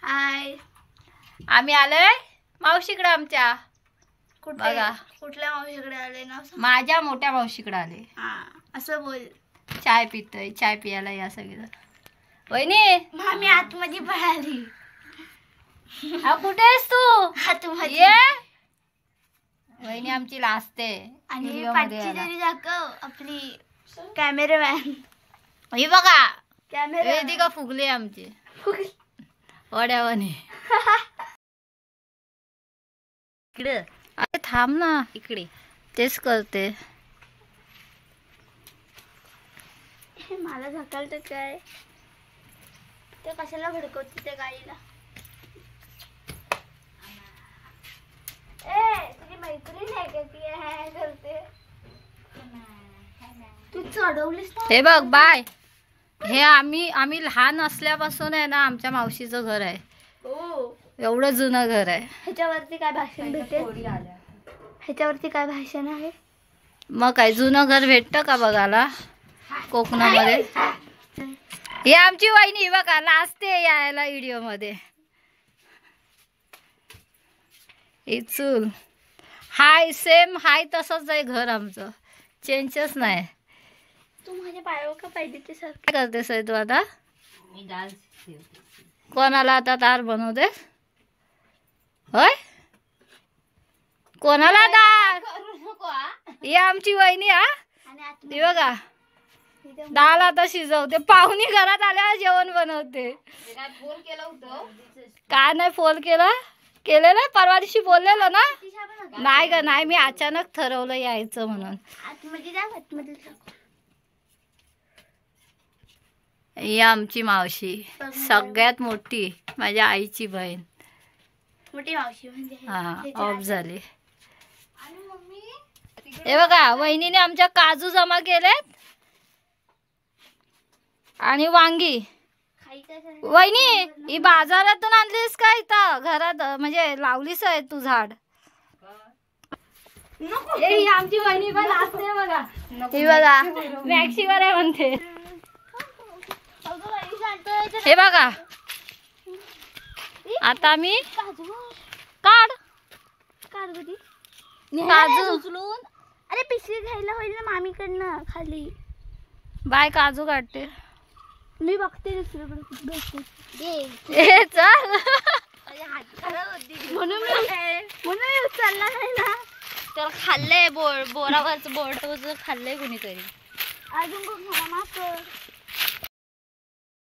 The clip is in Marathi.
हाय, आम्ही आलोय मावशीकडे आमच्या. बघा कुठल्या मावशीकडे आले ना? माझ्या मोठ्या मावशीकडे आले. असं बोल. चाय पितोय, चाय पियाला या सगळं. वहिनी मामी आतमध्ये पळाली. कुठे आहेस तू? आतमध्ये ये. वहिनी आमची लाजते. आणि पाठची तरी दाखव आपली कॅमेरामॅन. ही बघा कॅमेरा वेदिका फुगले आमची वड्यावाने. इकडे अरे थांब ना, इकडे तेच करते. मला झकालत काय ते? कशाला भडकवते त्या गाडीला? तुझी मैत्रीण आहे का ती? करते तू चढवलीस ना. हे बघ बाय, हे आम्ही लहान असल्यापासून आहे ना आमच्या मावशीचं घर आहे. एवढं जुनं घर आहे. ह्याच्यावरती काय भाषण भेटेल? ह्याच्यावरती काय भाषण आहे? मग काय जुनं घर भेटतं का बघायला कोकणामध्ये? ही आमची वहिनी बघा लाजते यायला व्हिडिओ मध्ये. चूल हाय, सेम हाय तसंच आहे घर आमचं, चेंजच नाही. तू माझ्या पायावर का पाहिजे ते सर? काय करतेस तू आता? कोणाला आता दार बनवते? होय, कोणाला दार? ही आमची वहिनी. ती बघा डाळ आता शिजवते. पाहुणी घरात आल्यावर जेवण बनवते. काय नाही फोन केलेलं परवा दिवशी बोललेलं ना? नाही ग नाही, मी अचानक ठरवलं यायचं म्हणून. ही आमची मावशी, सगळ्यात मोठी माझ्या आईची बहीण. मोठी मावशी म्हणजे हा ऑफ झाली. हे बघा वहिनीने आमच्या काजू जमा केलेत आणि वांगी. वहिनी ही बाजारातून आणलीस का इथं घरात म्हणजे लावलीस आहे तू झाड? ही आमची वहिनी पण असते बघा. ही बघा मॅक्सीवर आहे म्हणते. हे बघा आता मी काढ काजू उचलून. अरे पिशवी घ्यायला होईल ना मामीकडनं खाली. बाय काजू काढते मी. बघते दुसरीकडे. म्हणून मी उचलला नाही ना. तर खाल्लंय बोरावरच बोर्ड खाल्लंय कुणीतरी. अजून बघ मला माफ कर.